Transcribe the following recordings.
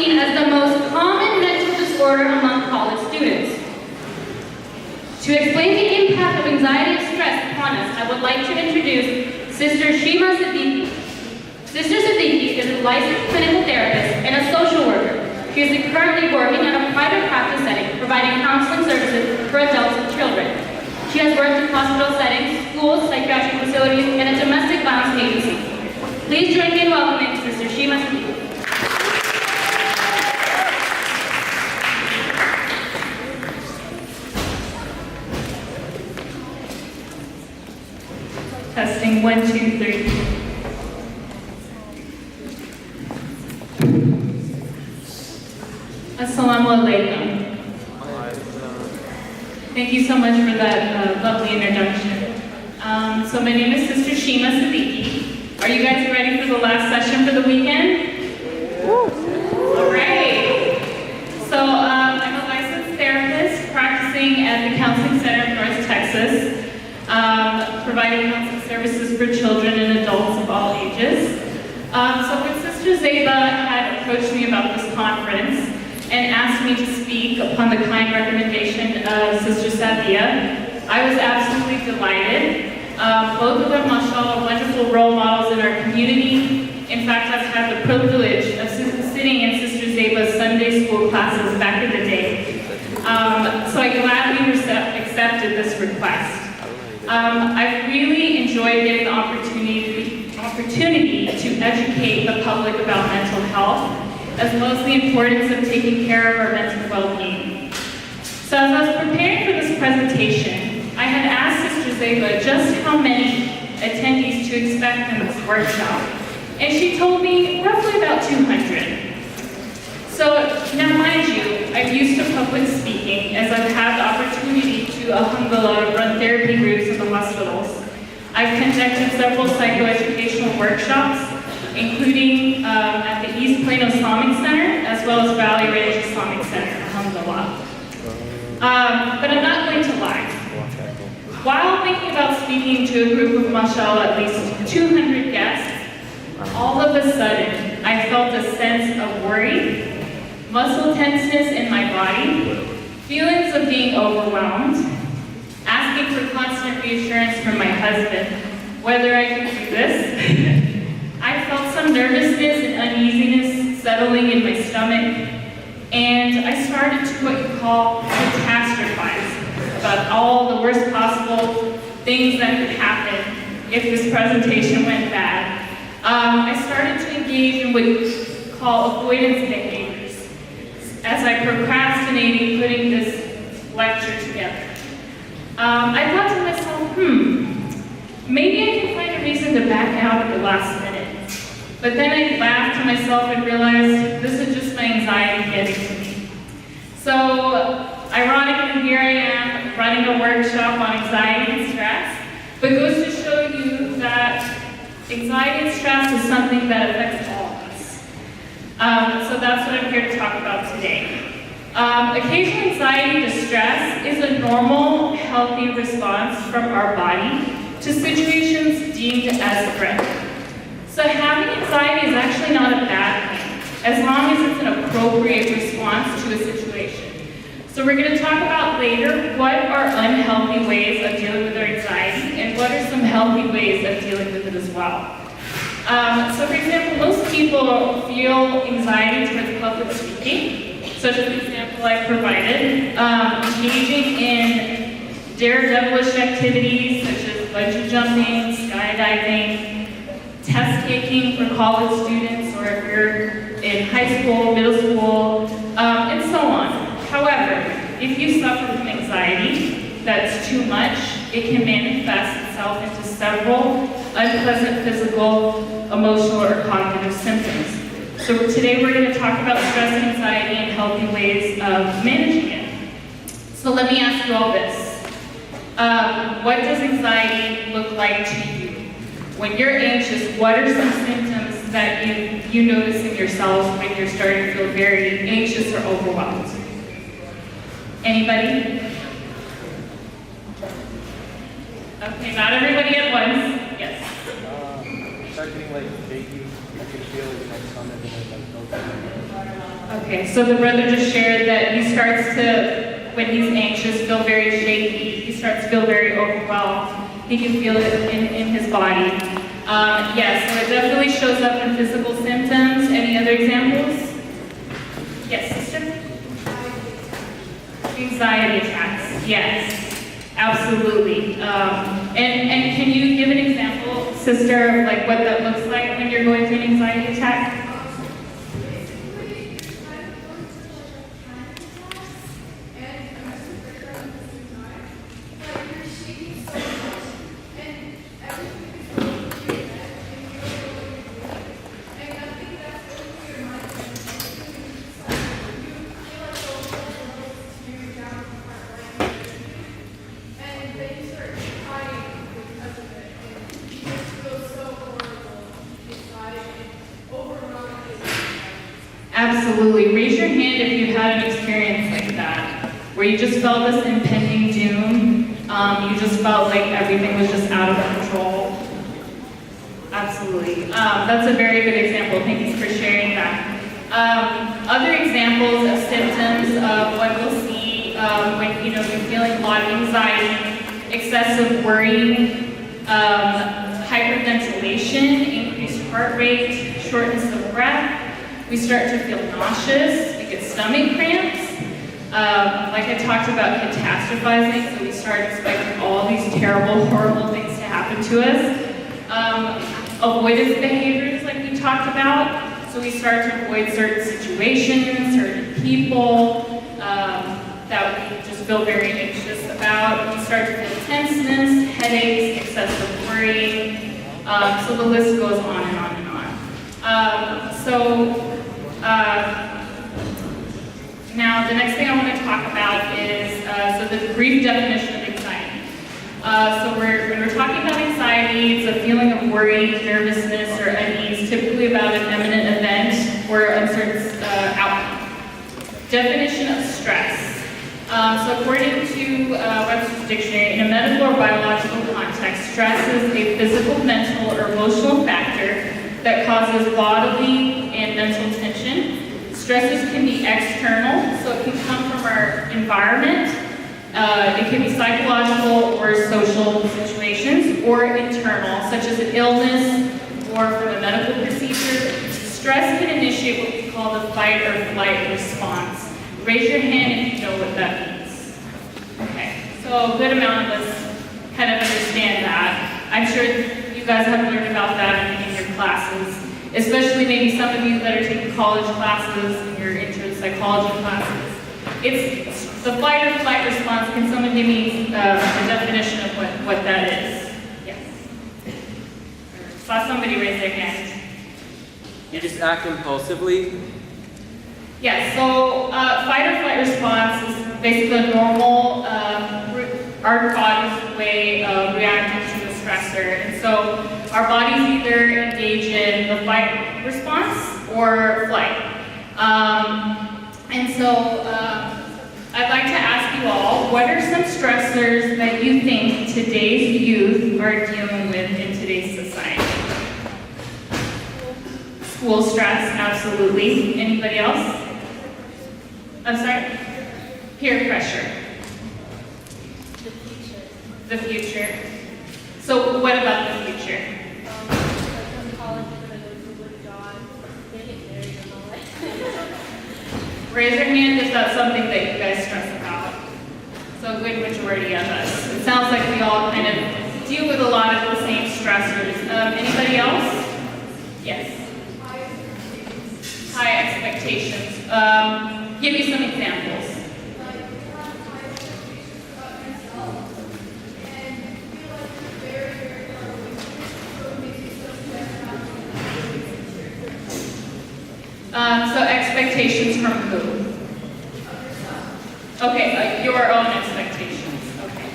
seen as the most common mental disorder among college students. To explain the impact of anxiety and stress upon us, I would like to introduce Sister Shima Siddiqi. Sister Siddiqi is a licensed clinical therapist and a social worker. She is currently working in a private practice setting, providing counseling services for adults and children. She has worked in hospital settings, schools, psychiatric facilities, and a domestic violence agency. Please join me in welcoming Sister Shima Siddiqi. Testing 1, 2, 3. Assalamu alaikum. Thank you so much for that lovely introduction. So my name is Sister Shima Siddiqi. Are you guys ready for the last session for the weekend? All right. So I'm a licensed therapist practicing at the Counseling Center of North Texas, providing counseling services for children and adults of all ages. So when Sister Zeba had approached me about this conference and asked me to speak upon the kind recommendation of Sister Sadia, I was absolutely delighted. Both of them, mashallah, are wonderful role models in our community. In fact, I've had the privilege of sitting in Sister Zeba's Sunday school classes back in the day. So I gladly accepted this request. I've really enjoyed getting the opportunity to educate the public about mental health, as well as the importance of taking care of our mental well-being. So as I was preparing for this presentation, I had asked Sister Zeba just how many attendees to expect in this workshop, and she told me roughly about 200. So now mind you, I'm used to public speaking as I've had the opportunity to, alhamdulillah, run therapy groups in the hospitals. I've conducted several psychoeducational workshops, including at the East Plano Islamic Center, as well as Valley Ridge Islamic Center, alhamdulillah. But I'm not going to lie. While thinking about speaking to a group of, mashallah, at least 200 guests, all of a sudden, I felt a sense of worry, muscle tenseness in my body, feelings of being overwhelmed, asking for constant reassurance from my husband whether I could do this. I felt some nervousness and uneasiness settling in my stomach, and I started to what you call catastrophize about all the worst possible things that could happen if this presentation went bad. I started to engage in what you call avoidance behaviors as I procrastinated putting this lecture together. I thought to myself, maybe I can find a reason to back out at the last minute. But then I laughed to myself and realized this is just my anxiety getting to me. So, ironically, here I am running a workshop on anxiety and stress, but it goes to show you that anxiety and stress is something that affects all of us. So that's what I'm here to talk about today. Occasional anxiety distress is a normal, healthy response from our body to situations deemed as threatening. So having anxiety is actually not a bad thing, as long as it's an appropriate response to a situation. So we're going to talk about later what are unhealthy ways of dealing with our anxiety and what are some healthy ways of dealing with it as well. So for example, most people feel anxiety towards public speaking, such as the example I provided, engaging in daredevilish activities such as bungee jumping, skydiving, test taking for college students, or if you're in high school, middle school, and so on. However, if you suffer from anxiety that's too much, it can manifest itself into several unpleasant physical, emotional, or cognitive symptoms. So today we're going to talk about stress and anxiety and healthy ways of managing it. So let me ask you all this. What does anxiety look like to you? When you're anxious, what are some symptoms that you notice in yourself when you're starting to feel very anxious or overwhelmed? Anybody? Okay, not everybody at once. Yes. Start getting like shaky. I can feel Okay, so the brother just shared that he starts to, when he's anxious, feel very shaky. He starts to feel very overwhelmed. He can feel it in his body. Yes, so it definitely shows up in physical symptoms. Any other examples? Yes, sister? Anxiety attacks, yes, absolutely. And can you give an example, sister, of like what that looks like when you're going through an anxiety attack? Absolutely. Raise your hand if you had an experience like that, where you just felt this impending doom. You just felt like everything was just out of control. Absolutely. That's a very good example. Thank you for sharing that. Other examples of symptoms of what we'll see when you're feeling a lot of anxiety, excessive worry, hyperventilation, increased heart rate, shortness of breath. We start to feel nauseous, we get stomach cramps. Like I talked about catastrophizing, so we start expecting all these terrible, horrible things to happen to us. Avoidance behaviors, like we talked about. So we start to avoid certain situations, certain people that we just feel very anxious about. We start to feel tenseness, headaches, excessive worrying. So the list goes on and on and on. Now, the next thing I want to talk about is the brief definition of anxiety. When we're talking about anxiety, it's a feeling of worry, nervousness, or unease, typically about an imminent event or uncertain outcome. Definition of stress. According to Webster's Dictionary, in a medical or biological context, stress is a physical, mental, or emotional factor that causes bodily and mental tension. Stresses can be external, so it can come from our environment. It can be psychological or social situations, or internal, such as an illness or from a medical procedure. Stress can initiate what we call the fight or flight response. Raise your hand if you know what that means. Okay, so a good amount of us kind of understand that. I'm sure you guys have learned about that in your classes, especially maybe some of you that are taking college classes and you're into psychology classes. It's the fight or flight response. Can someone give me a definition of what that is? Yes. Saw somebody raise their hand. You just act impulsively? Yes, so fight or flight response is basically a normal, our body's way of reacting to a stressor. And so our bodies either engage in the fight response or flight. I'd like to ask you all, what are some stressors that you think today's youth are dealing with in today's society? School stress, absolutely. Anybody else? I'm sorry? Peer pressure. The future. The future. So what about the future? Like in college, you're going to go to a job, get married and all that. Raise your hand if that's something that you guys stress about. So a good majority of us. It sounds like we all kind of deal with a lot of the same stressors. Anybody else? Yes. High expectations. Give me some examples. So expectations from who? Okay, your own expectations. Okay.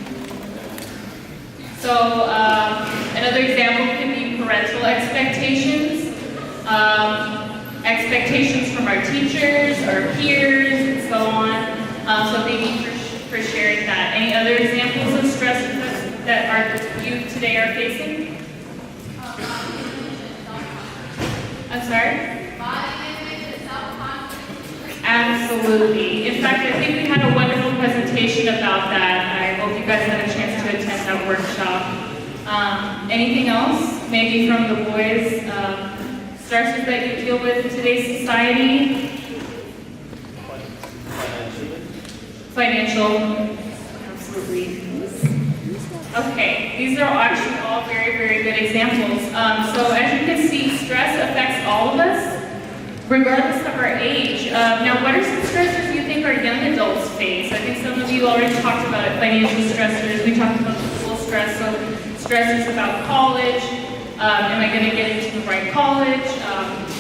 So another example can be parental expectations. Expectations from our teachers, our peers, and so on. So thank you for sharing that. Any other examples of stress that our youth today are facing? I'm sorry? Absolutely. In fact, I think we had a wonderful presentation about that. I hope you guys had a chance to attend that workshop. Anything else? Maybe from the boys? Stressors that you deal with in today's society? Financial. Absolutely. Okay, these are actually all very, very good examples. So as you can see, stress affects all of us, regardless of our age. Now, what are some stressors you think our young adults face? I think some of you already talked about it, financial stressors. We talked about the school stress, so stressors about college. Am I going to get into the right college?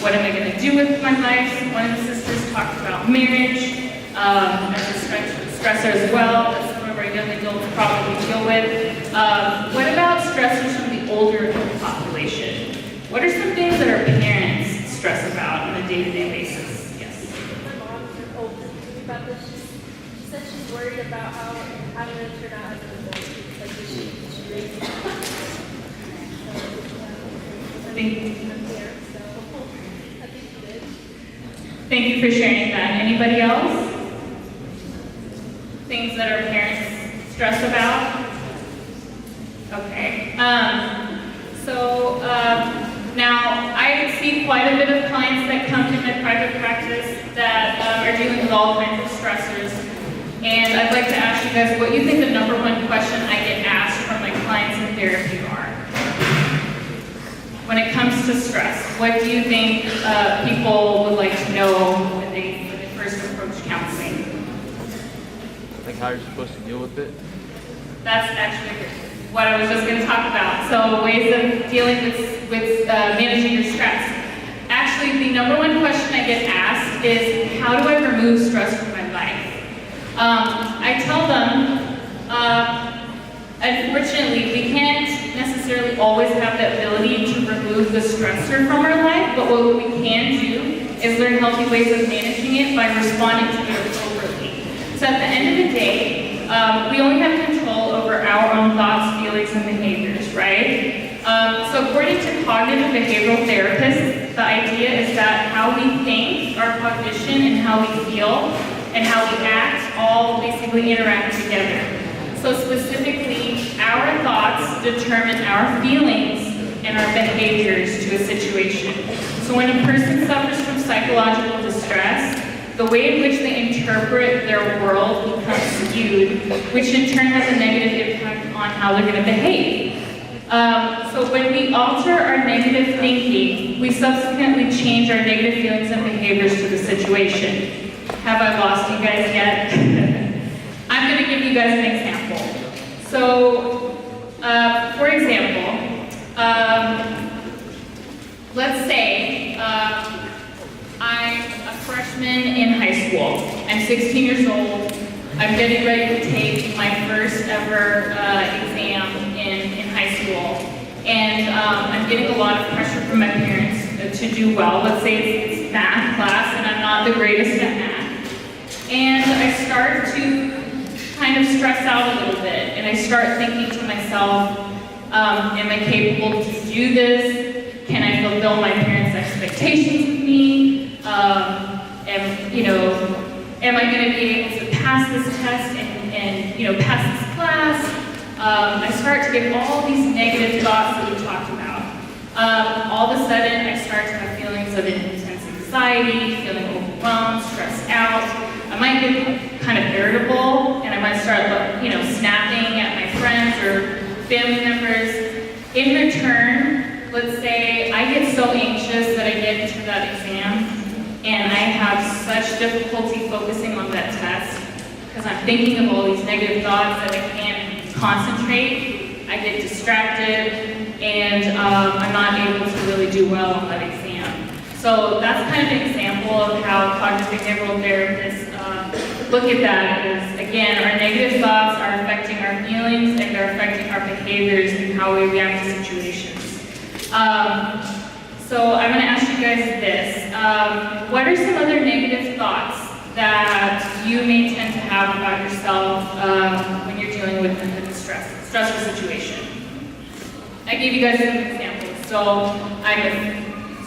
What am I going to do with my life? One of the sisters talked about marriage as a stressor as well. That's some of our young adults probably deal with. What about stressors from the older population? What are some things that our parents stress about on a day-to-day basis? Yes. My mom told me about this. She said she's worried about how I'm going to turn out as an adult. Like, she raised me. Thank you for sharing that. Anybody else? Things that our parents stress about? Okay. Now I see quite a bit of clients that come to my private practice that are dealing with all kinds of stressors. And I'd like to ask you guys what you think the number one question I get asked from my clients in therapy are. When it comes to stress, what do you think people would like to know when they first approach counseling? Like how you're supposed to deal with it? That's actually what I was just going to talk about. So ways of dealing with managing your stress. Actually, the number one question I get asked is, how do I remove stress from my life? I tell them, unfortunately, we can't necessarily always have the ability to remove the stressor from our life, but what we can do is learn healthy ways of managing it by responding to it appropriately. So at the end of the day, we only have control over our own thoughts, feelings, and behaviors, right? So according to cognitive behavioral therapists, the idea is that how we think, our cognition, and how we feel, and how we act all basically interact together. So specifically, our thoughts determine our feelings and our behaviors to a situation. So when a person suffers from psychological distress, the way in which they interpret their world becomes skewed, which in turn has a negative impact on how they're going to behave. So when we alter our negative thinking, we subsequently change our negative feelings and behaviors to the situation. Have I lost you guys yet? I'm going to give you guys an example. So, for example, let's say I'm a freshman in high school. I'm 16 years old. I'm getting ready to take my first ever exam in high school. And I'm getting a lot of pressure from my parents to do well. Let's say it's math class and I'm not the greatest at math. And I start to kind of stress out a little bit. And I start thinking to myself, am I capable to do this? Can I fulfill my parents' expectations of me? Am I going to be able to pass this test and pass this class? I start to get all these negative thoughts that we talked about. All of a sudden, I start to have feelings of intense anxiety, feeling overwhelmed, stressed out. I might get kind of irritable, and I might start, snapping at my friends or family members. In return, let's say I get so anxious that I get into that exam, and I have such difficulty focusing on that test because I'm thinking of all these negative thoughts that I can't concentrate. I get distracted, and I'm not able to really do well on that exam. So that's kind of an example of how cognitive behavioral therapists look at that. Is again, our negative thoughts are affecting our feelings and they're affecting our behaviors and how we react to situations. So I'm going to ask you guys this. What are some other negative thoughts that you may tend to have about yourself when you're dealing with a stressful situation? I gave you guys some examples. So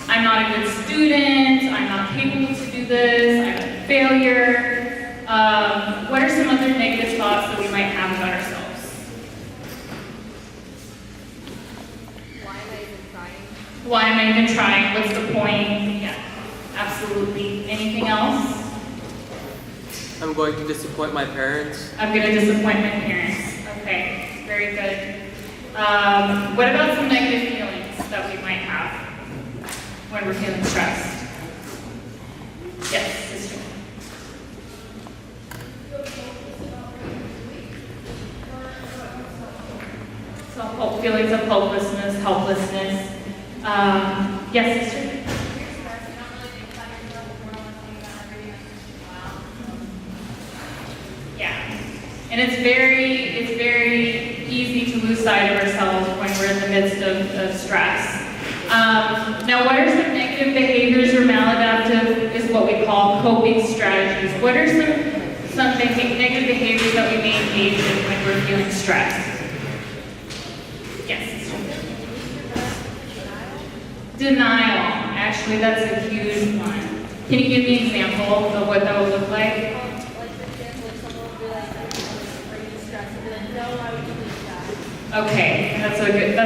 I'm not a good student, I'm not capable to do this, I'm a failure. What are some other negative thoughts that we might have about ourselves? Why am I even trying? Why am I even trying? What's the point? Yeah, absolutely. Anything else? I'm going to disappoint my parents. I'm going to disappoint my parents. Okay, very good. What about some negative feelings that we might have when we're feeling stressed? Yes, sister. So feelings of hopelessness, helplessness. Yes, sister. Yeah, and it's very easy to lose sight of ourselves when we're in the midst of stress. Now, what are some negative behaviors or maladaptive is what we call coping strategies? What are some negative behaviors that we may engage in when we're feeling stressed? Yes. Denial. Actually, that's a huge one. Can you give me an example of what that would look like? Like for example, if someone would be like, "Are you stressed?" I'd be like, "No, I would do that." Okay, that's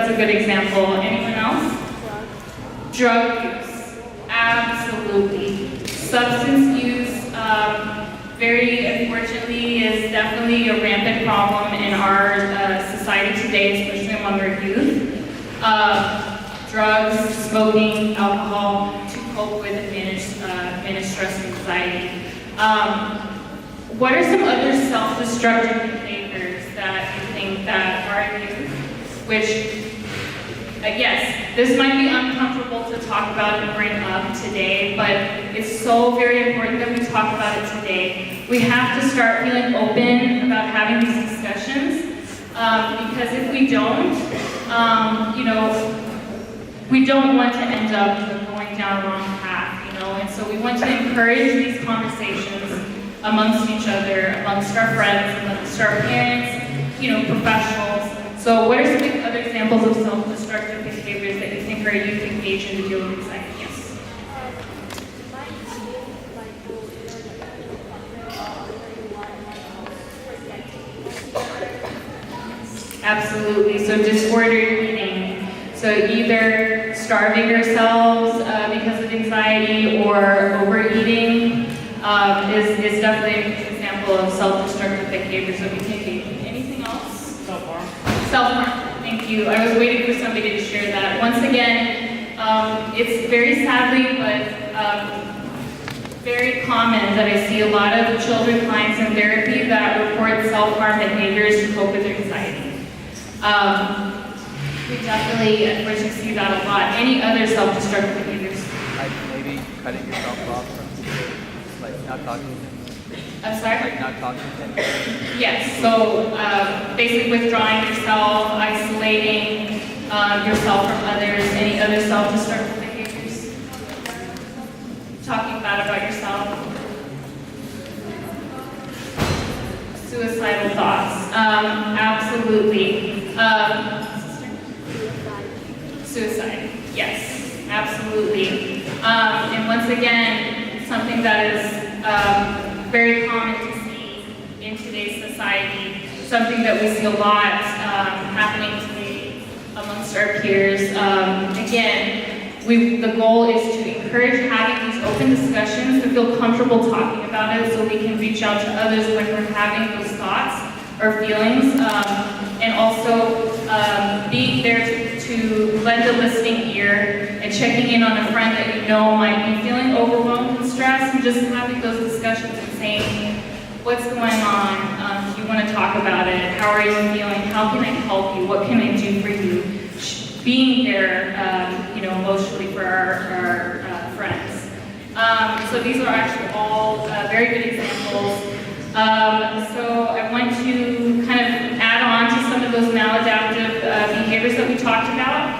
a good example. Anyone else? Drug use, absolutely. Substance use, very unfortunately, is definitely a rampant problem in our society today, especially among our youth. Drugs, smoking, alcohol to cope with and manage stress and anxiety. What are some other self-destructive behaviors that you think that our youth, which yes, this might be uncomfortable to talk about and bring up today, but it's so very important that we talk about it today. We have to start feeling open about having these discussions, because if we don't, we don't want to end up going down a wrong path, and so we want to encourage these conversations amongst each other, amongst our friends, amongst our parents, professionals. So what are some other examples of self-destructive behaviors that you think our youth engage in to deal with anxiety? Yes. Absolutely. So disordered eating. So either starving yourselves because of anxiety or overeating is definitely an example of self-destructive behaviors that we can engage in. Anything else? Self-harm. Self-harm, thank you. I was waiting for somebody to share that. Once again, it's very sadly, but very common that I see a lot of children clients in therapy that report self-harm behaviors to cope with their anxiety. We definitely, unfortunately, see that a lot. Any other self-destructive behaviors? Like maybe cutting yourself off from people, like not talking to them. I'm sorry? Like not talking to them. Yes, so basically withdrawing yourself, isolating yourself from others, any other self-destructive behaviors? Talking bad about yourself? Suicidal thoughts, absolutely. Suicide, yes, absolutely. And once again, something that is very common to see in today's society, something that we see a lot happening today amongst our peers. Again, the goal is to encourage having these open discussions, to feel comfortable talking about it so we can reach out to others when we're having those thoughts or feelings, and also being there to lend a listening ear and checking in on a friend that you know might be feeling overwhelmed and stressed, and just having those discussions and saying, what's going on? Do you want to talk about it? How are you feeling? How can I help you? What can I do for you? Being there, emotionally for our friends. So these are actually all very good examples. So I want to kind of add on to some of those maladaptive behaviors that we talked about.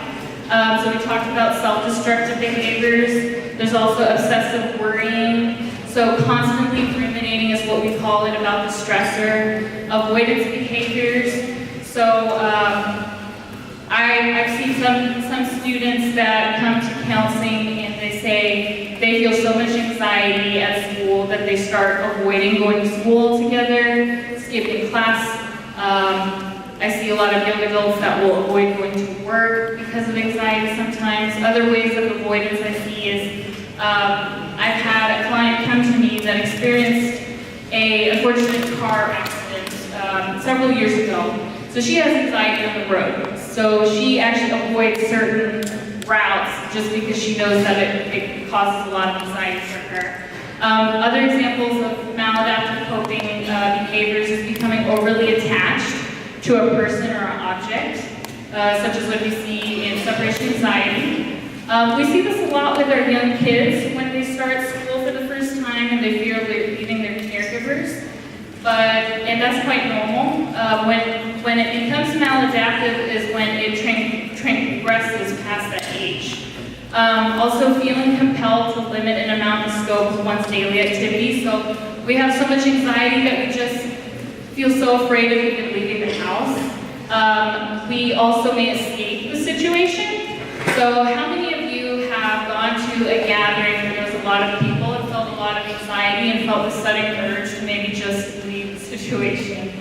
So we talked about self-destructive behaviors. There's also obsessive worrying. So constantly ruminating is what we call it about the stressor. Avoidance behaviors. So I've seen some students that come to counseling and they say they feel so much anxiety at school that they start avoiding going to school altogether, skipping class. I see a lot of young adults that will avoid going to work because of anxiety sometimes. Other ways of avoidance I see is I've had a client come to me that experienced an unfortunate car accident several years ago. So she has anxiety on the road. So she actually avoids certain routes just because she knows that it causes a lot of anxiety for her. Other examples of maladaptive coping behaviors is becoming overly attached to a person or an object, such as what we see in separation anxiety. We see this a lot with our young kids when they start school for the first time and they fear they're leaving their caregivers. And that's quite normal. When it becomes maladaptive is when it transgresses past that age. Also feeling compelled to limit an amount of scope of one's daily activities. So we have so much anxiety that we just feel so afraid of even leaving the house. We also may escape the situation. So how many of you have gone to a gathering where there was a lot of people and felt a lot of anxiety and felt the sudden urge to maybe just leave the situation?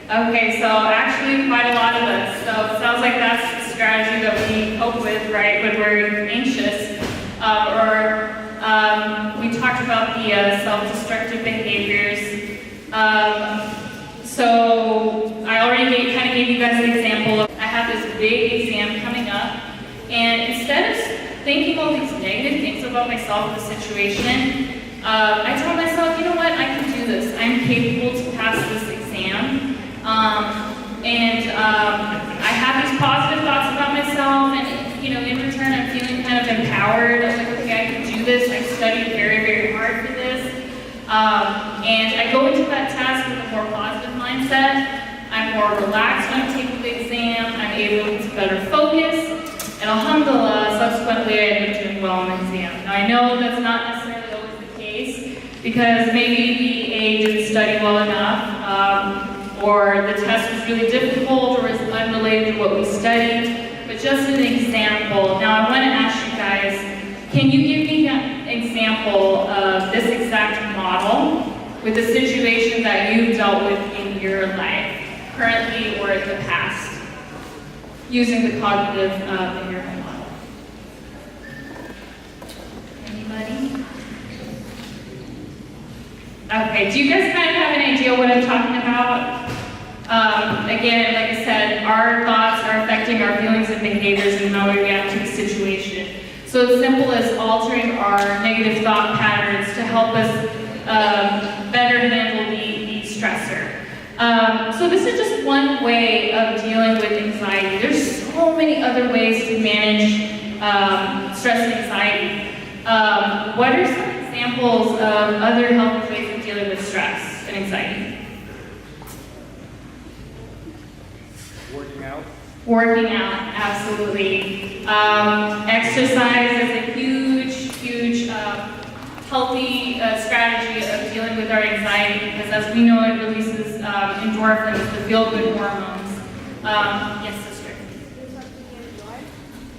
Okay, so actually quite a lot of us. So it sounds like that's the strategy that we cope with, right, when we're anxious. We talked about the self-destructive behaviors. So I already kind of gave you guys an example of, I have this big exam coming up, and instead of thinking all these negative things about myself in the situation, I told myself, you know what, I can do this. I'm capable to pass this exam. I have these positive thoughts about myself, and in return, I'm feeling kind of empowered. I was like, okay, I can do this. I've studied very, very hard for this. And I go into that task with a more positive mindset. I'm more relaxed when I'm taking the exam. I'm able to better focus. And alhamdulillah, subsequently, I end up doing well on the exam. Now, I know that's not necessarily always the case, because maybe the A didn't study well enough, or the test was really difficult, or is unrelated to what we studied. But just an example. Now, I want to ask you guys, can you give me an example of this exact model with a situation that you've dealt with in your life, currently or in the past, using the cognitive behavioral model? Anybody? Okay, do you guys kind of have an idea what I'm talking about? Again, like I said, our thoughts are affecting our feelings and behaviors and how we react to the situation. So as simple as altering our negative thought patterns to help us better handle the stressor. So this is just one way of dealing with anxiety. There's so many other ways to manage stress and anxiety. What are some examples of other healthy ways of dealing with stress and anxiety? Working out, absolutely. Exercise is a huge healthy strategy of dealing with our anxiety, because as we know, it releases endorphins, the feel-good hormones. Yes, sister?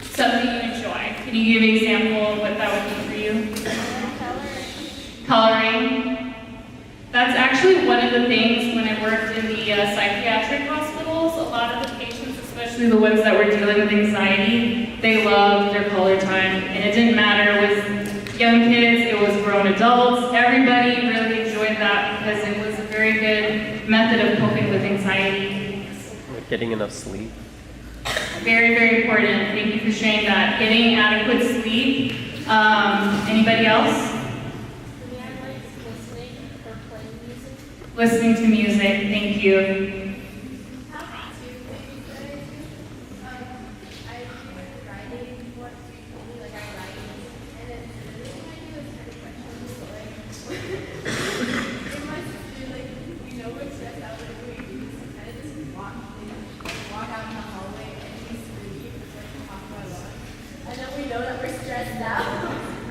Something you enjoy. Can you give an example of what that would be for you? Coloring. That's actually one of the things when I worked in the psychiatric hospitals. A lot of the patients, especially the ones that were dealing with anxiety, they loved their color time. And it didn't matter, it was young kids, it was grown adults. Everybody really enjoyed that because it was a very good method of coping with anxiety. Like getting enough sleep. Very, very important. Thank you for sharing that. Getting adequate sleep. Anybody else? Listening to music, thank you.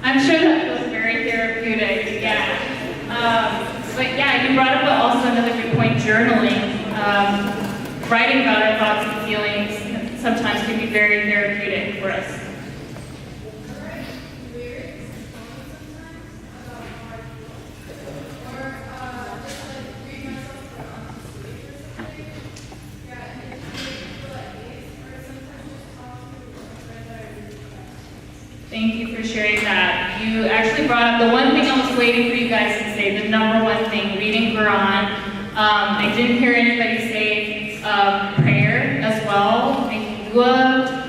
I'm sure that feels very therapeutic, yeah. But yeah, you brought up also another good point, journaling. Writing about our thoughts and feelings sometimes can be very therapeutic for us. actually brought up the one thing I was waiting for you guys to say, the number one thing, reading Quran. I didn't hear anybody say prayer as well, making dua.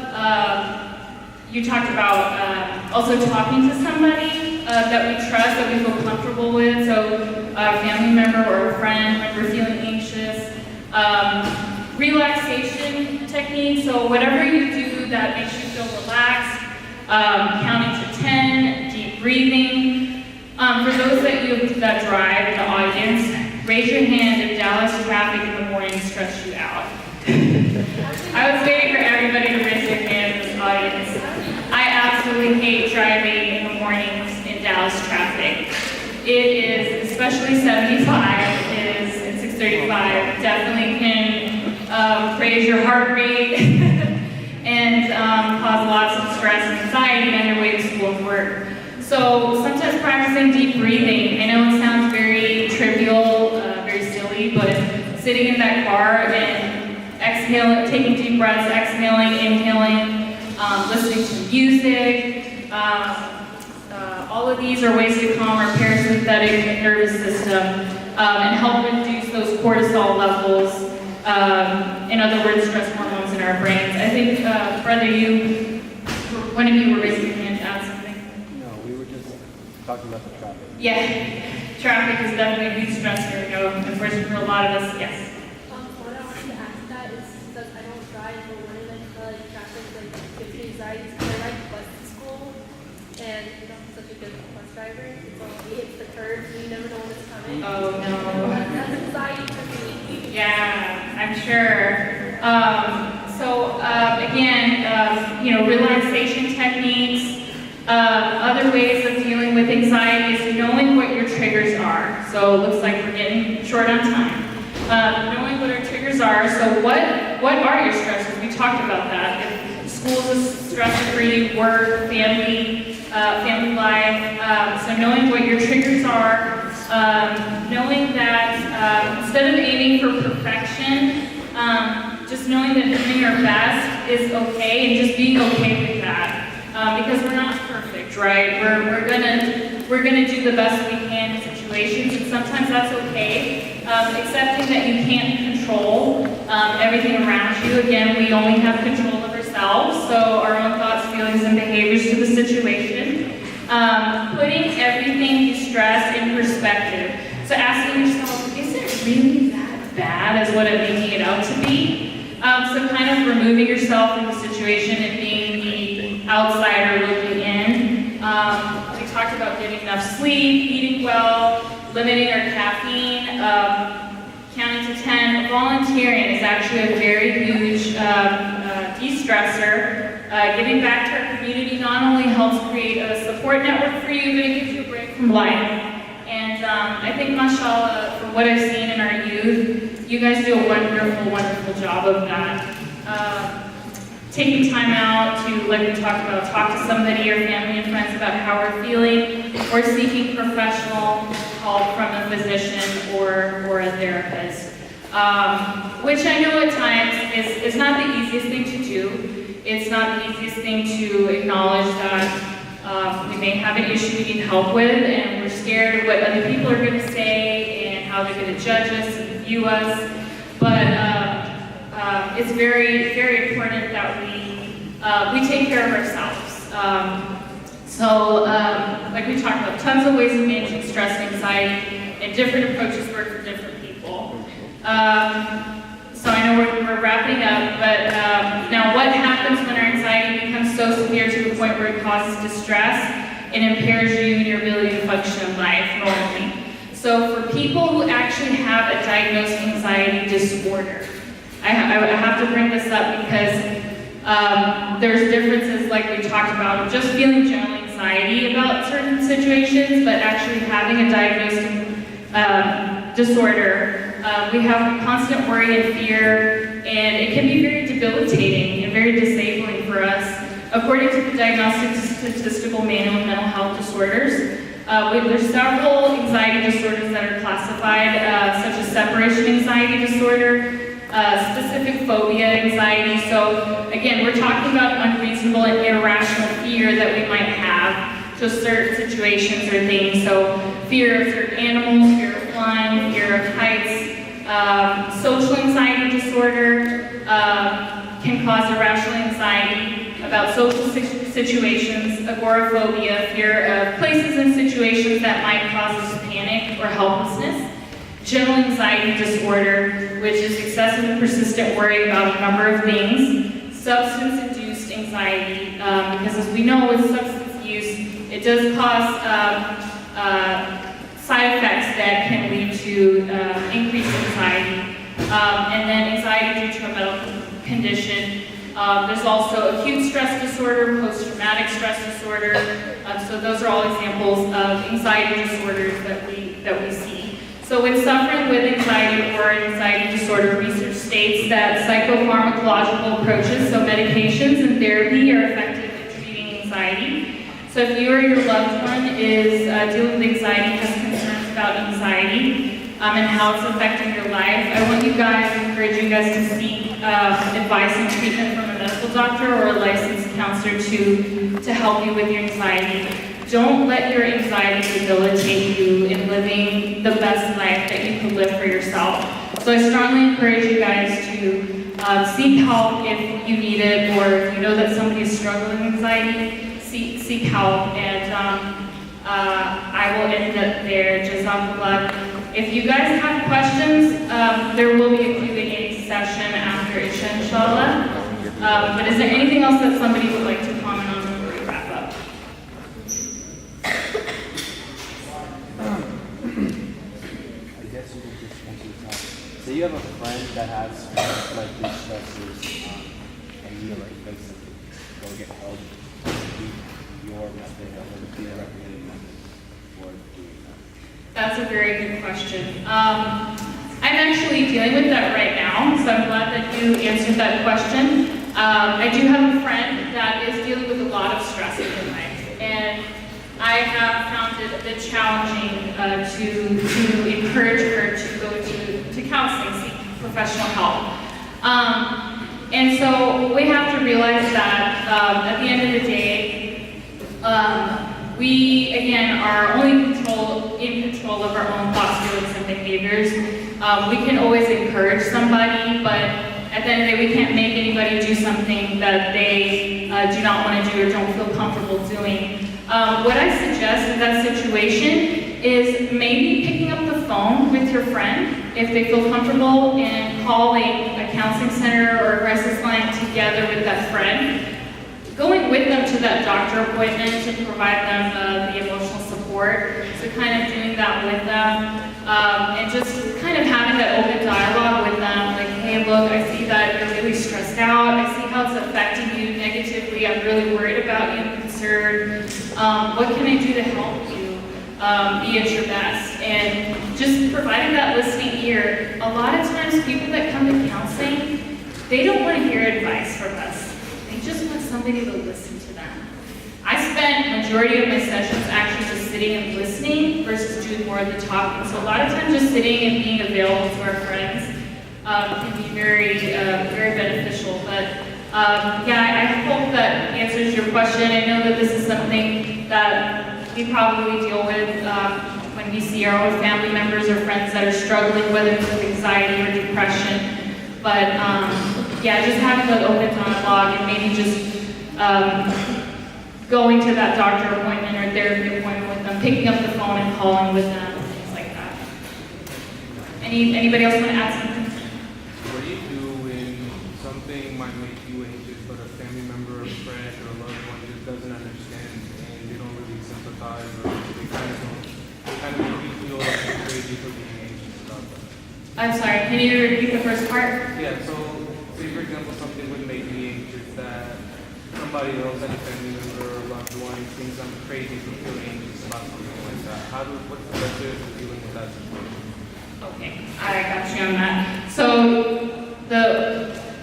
You talked about also talking to somebody that we trust, that we feel comfortable with, so a family member or a friend when we're feeling anxious. Relaxation techniques, so whatever you do that makes you feel relaxed, counting to 10, deep breathing. For those that drive in the audience, raise your hand if Dallas traffic in the morning stress you out. I was waiting for everybody to raise their hand in this audience. I absolutely hate driving in the mornings in Dallas traffic. It is, especially 75, it is at 6:35, definitely can raise your heart rate and cause lots of stress and anxiety on your way to school and work. So sometimes practicing deep breathing, I know it sounds very trivial, very silly, but sitting in that car and exhaling, taking deep breaths, exhaling, inhaling, listening to music, all of these are ways to calm our parasympathetic nervous system and help reduce those cortisol levels, in other words, stress hormones in our brains. I think, brother, one of you were raising your hand to add something. No, we were just talking about the traffic. Yeah, traffic is definitely a huge stressor, unfortunately for a lot of us, yes. What I wanted to ask that is because I don't drive, but when I feel like traffic gives me anxiety, because I ride the bus to school, and I'm such a good bus driver, it's only hits the curbs, and you never know when it's coming. Oh, no. That's anxiety for me. Yeah, I'm sure. Again, relaxation techniques. Other ways of dealing with anxiety is knowing what your triggers are. So it looks like we're getting short on time. Knowing what our triggers are. So what are your stressors? We talked about that. If school's is stress-free, work, family life. So knowing what your triggers are. Knowing that instead of aiming for perfection, just knowing that doing our best is okay and just being okay with that. Because we're not perfect, right? We're gonna do the best we can in situations, and sometimes that's okay. Accepting that you can't control everything around you. Again, we only have control of ourselves, so our own thoughts, feelings, and behaviors to the situation. Putting everything you stress in perspective. So asking yourself, is it really that bad as what I'm making it out to be? So kind of removing yourself from the situation and being the outsider looking in. We talked about getting enough sleep, eating well, limiting our caffeine, counting to 10. Volunteering is actually a very huge de-stressor. Giving back to our community not only helps create a support network for you, but it gives you a break from life. And I think, mashallah, from what I've seen in our youth, you guys do a wonderful, wonderful job of that. Taking time out to, like we talked about, talk to somebody, your family and friends about how we're feeling, or seeking professional help from a physician or a therapist. Which I know at times is not the easiest thing to do. It's not the easiest thing to acknowledge that we may have an issue we need help with, and we're scared of what other people are going to say and how they're going to judge us and view us. But it's very, very important that we take care of ourselves. Like we talked about, tons of ways of managing stress and anxiety, and different approaches work for different people. So I know we're wrapping up, but now what happens when our anxiety becomes so severe to the point where it causes distress and impairs you and your ability to function in life normally? So for people who actually have a diagnosed anxiety disorder, I have to bring this up because there's differences, like we talked about, of just feeling general anxiety about certain situations, but actually having a diagnosed disorder. We have constant worry and fear, and it can be very debilitating and very disabling for us. According to the Diagnostic Statistical Manual of Mental Health Disorders, there's several anxiety disorders that are classified, such as separation anxiety disorder, specific phobia anxiety. So again, we're talking about unreasonable and irrational fear that we might have. to certain situations or things. So fear of certain animals, fear of flying, fear of heights, social anxiety disorder can cause irrational anxiety about social situations, agoraphobia, fear of places and situations that might cause us panic or helplessness. General anxiety disorder, which is excessive and persistent worry about a number of things. Substance-induced anxiety, because as we know with substance use, it does cause side effects that can lead to increased anxiety. And then anxiety due to a medical condition. There's also acute stress disorder, post-traumatic stress disorder. So those are all examples of anxiety disorders that we see. So when suffering with anxiety or anxiety disorder, research states that psychopharmacological approaches, so medications and therapy, are effective in treating anxiety. So if you or your loved one is dealing with anxiety, has concerns about anxiety, and how it's affecting your life, I want you guys, encourage you guys to seek advice and treatment from a medical doctor or a licensed counselor to help you with your anxiety. Don't let your anxiety debilitate you in living the best life that you can live for yourself. So I strongly encourage you guys to seek help if you need it, or if you know that somebody is struggling with anxiety, seek help. And I will end it there. Jazakallah. If you guys have questions, there will be a Q&A session after Isha, inshallah. But is there anything else that somebody would like to comment on before we wrap up? I guess you could just answer the time. So you have a friend that has like these stressors, and you like basically go get help. Your method, what would be the recommended method for doing that? That's a very good question. I'm actually dealing with that right now, so I'm glad that you answered that question. I do have a friend that is dealing with a lot of stress in her life, and I have found it a bit challenging to encourage her to go to counseling, seek professional help. And so we have to realize that at the end of the day, we, again, are only in control of our own thoughts, feelings, and behaviors. We can always encourage somebody, but at the end of the day, we can't make anybody do something that they do not want to do or don't feel comfortable doing. What I suggest in that situation is maybe picking up the phone with your friend if they feel comfortable, and calling a counseling center or a crisis line together with that friend. Going with them to that doctor appointment to provide them the emotional support. So kind of doing that with them, and just kind of having that open dialogue with them, like, hey, look, I see that you're really stressed out. I see how it's affecting you negatively. I'm really worried about you and concerned. What can I do to help you be at your best? And just providing that listening ear. A lot of times people that come to counseling, they don't want to hear advice from us. They just want somebody to listen to them. I spent majority of my sessions actually just sitting and listening versus doing more of the talking. So a lot of times just sitting and being available to our friends can be very, very beneficial. But yeah, I hope that answers your question. I know that this is something that we probably deal with when we see our own family members or friends that are struggling, whether it's with anxiety or depression. But yeah, just having that open dialogue, and maybe just going to that doctor appointment or therapy appointment with them, picking up the phone and calling with them, things like that. Anybody else want to add something? What do you do when something might make you anxious, but a family member, a friend, or a loved one just doesn't understand, and they don't really sympathize, or they kind of make you feel like you're crazy for being anxious about that? I'm sorry, can you repeat the first part? Yeah, so say for example something would make me anxious that somebody else, like a family member or loved one, thinks I'm crazy for feeling anxious about something like that. What's the best way of dealing with that situation? Okay, I got you on that. So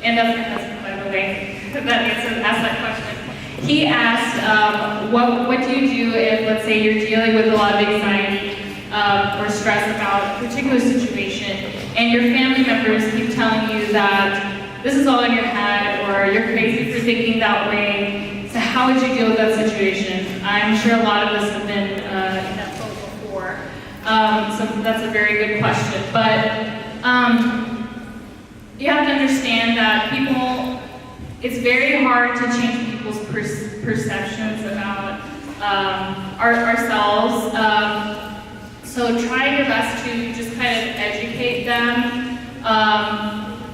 and that's my husband, by the way, that asked that question. He asked, what do you do if, let's say, you're dealing with a lot of anxiety or stress about a particular situation, and your family members keep telling you that this is all in your head, or you're crazy for thinking that way. So how how would you deal with that situation? I'm sure a lot of us have been in that boat before. So that's a very good question. But you have to understand that it's very hard to change people's perceptions about ourselves. So try your best to just kind of educate them,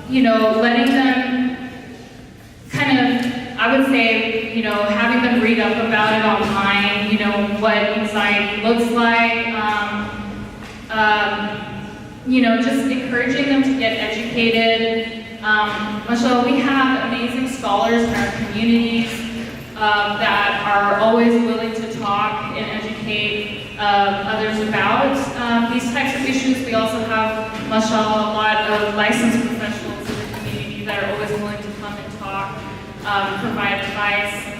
letting them kind of, I would say, having them read up about it online, what anxiety looks like, just encouraging them to get educated. Michelle, we have amazing scholars in our communities that are always willing to talk and educate others about these types of issues. We also have, mashallah, a lot of licensed professionals in the community that are always willing to come and talk, provide advice.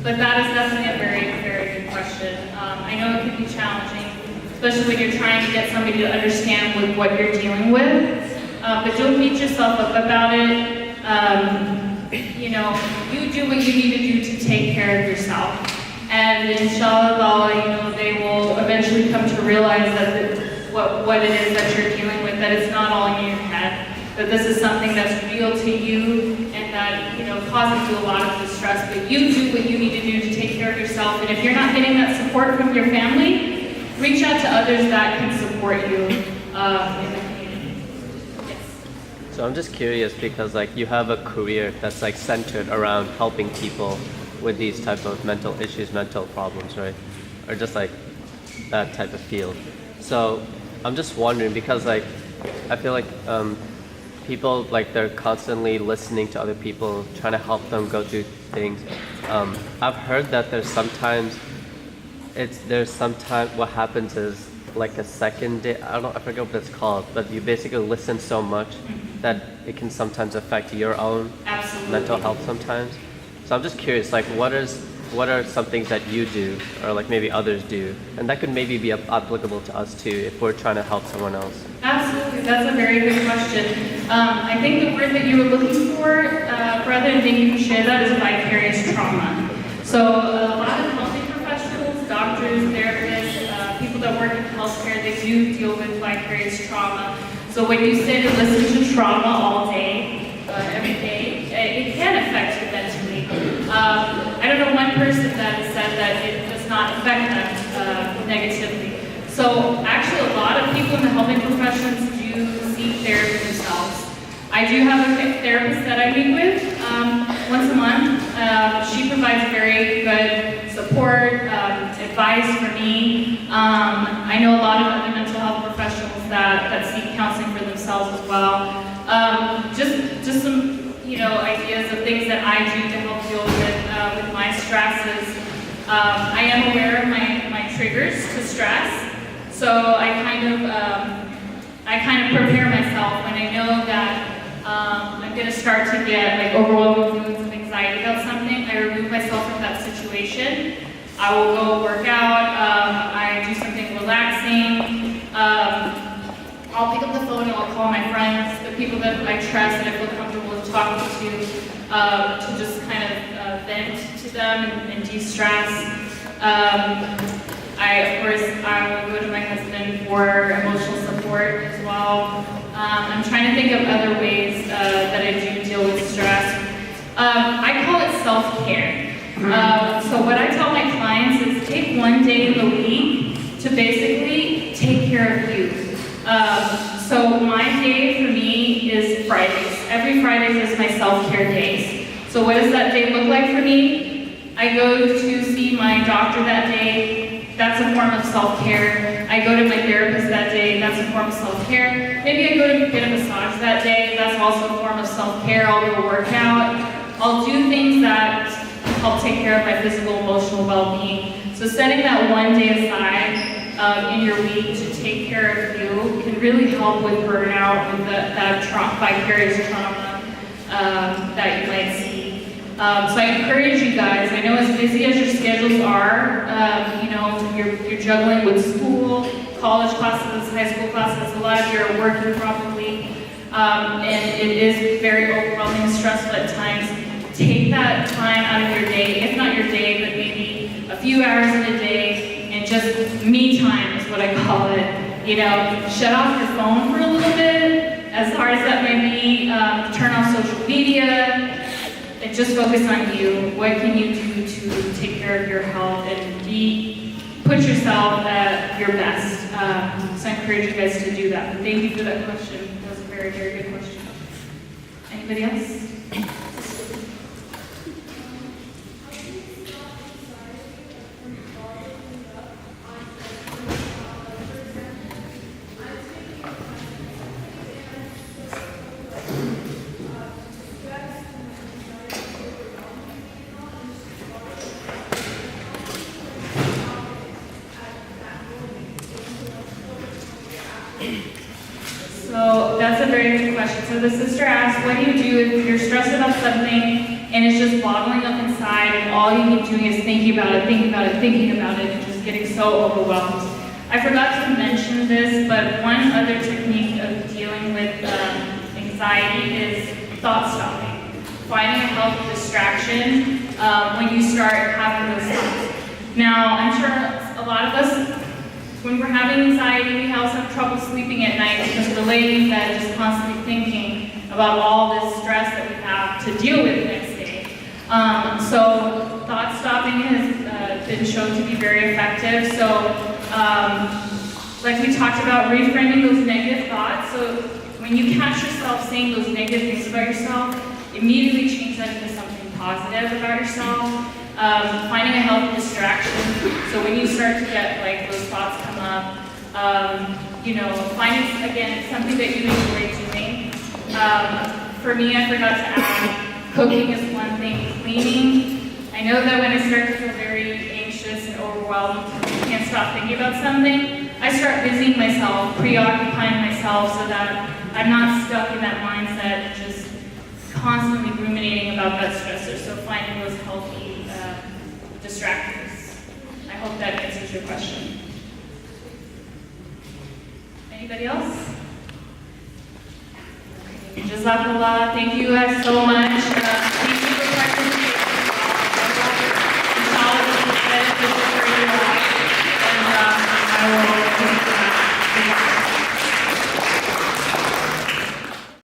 But that is definitely a very, very good question. I know it can be challenging, especially when you're trying to get somebody to understand what you're dealing with. But don't beat yourself up about it. You do what you need to do to take care of yourself. And inshallah, they will eventually come to realize that what it is that you're dealing with, that it's not all in your head, that this is something that's real to you and that, causes you a lot of distress. But you do what you need to do to take care of yourself. And if you're not getting that support from your family, reach out to others that can support you in the community. Yes. So I'm just curious because you have a career that's centered around helping people with these type of mental issues, mental problems, right? Or just that type of field. So I'm just wondering because I feel like people they're constantly listening to other people, trying to help them go through things. I've heard that there's sometimes what happens is a second day, I forget what it's called, but you basically listen so much that it can sometimes affect your own mental health sometimes. So I'm just curious, what are some things that you do or maybe others do, and that could maybe be applicable to us too if we're trying to help someone else? Absolutely, that's a very good question. I think the word that you were looking for, brother, and thank you for sharing that, is vicarious trauma. So a lot of healthcare professionals, doctors, therapists, people that work in healthcare, they do deal with vicarious trauma. So when you sit and listen to trauma all day, every day, it can affect you mentally. I don't know one person that has said that it does not affect them negatively. So actually a lot of people in the helping professions do seek therapy themselves. I do have a therapist that I meet with once a month. She provides very good support, advice for me. I know a lot of other mental health professionals that seek counseling for themselves as well. Just some ideas of things that I do to help deal with my stresses. I am aware of my triggers to stress, so I kind of prepare myself when I know that I'm going to start to get overwhelming feelings of anxiety about something. I remove myself from that situation. I will go work out. I do something relaxing. I'll pick up the phone and I'll call my friends, the people that I trust and I feel comfortable talking to just kind of vent to them and de-stress. I will go to my husband for emotional support as well. I'm trying to think of other ways that I do deal with stress. I call it self-care. So what I tell my clients is take one day in the week to basically take care of you. So my day for me is Fridays. Every Fridays is my self-care days. So what does that day look like for me? I go to see my doctor that day. That's a form of self-care. I go to my therapist that day. That's a form of self-care. Maybe I go to get a massage that day. That's also a form of self-care. I'll do a workout. I'll do things that help take care of my physical, emotional well-being. So setting that one day aside in your week to take care of you can really help with burnout, with that vicarious trauma that you might see. So I encourage you guys, I know as busy as your schedules are, you're juggling with school, college classes, high school classes, a lot of you are working probably, and it is very overwhelming and stressful at times. take that time out of your day, if not your day, but maybe a few hours in a day, and just me time is what I call it. You know, shut off your phone for a little bit, as hard as that may be, turn off social media, and just focus on you. What can you do to take care of your health and put yourself at your best? So I encourage you guys to do that. But thank you for that question. That was a very, very good question. Anybody else? So that's a very good question. So the sister asked, what do you do if you're stressed about something and it's just bottling up inside and all you keep doing is thinking about it, thinking about it, thinking about it, and just getting so overwhelmed? I forgot to mention this, but one other technique of dealing with anxiety is thought stopping. Finding a healthy distraction when you start having those thoughts. Now, I'm sure a lot of us, when we're having anxiety, we also have trouble sleeping at night because we're laying in bed just constantly thinking about all this stress that we have to deal with the next day. So thought stopping has been shown to be very effective. So like we talked about, reframing those negative thoughts. So when you catch yourself saying those negative things about yourself, immediately change that into something positive about yourself. Finding a healthy distraction. So when you start to get like those thoughts come up, you know, finding again something that you enjoy doing. For me, I forgot to add, cooking is one thing. Cleaning. I know that when I start to feel very anxious and overwhelmed, can't stop thinking about something, I start busying myself, preoccupying myself, so that I'm not stuck in that mindset, just constantly ruminating about that stressor. So finding those healthy distractors. I hope that answers your question. Anybody else? Jazakallah. Thank you guys so much.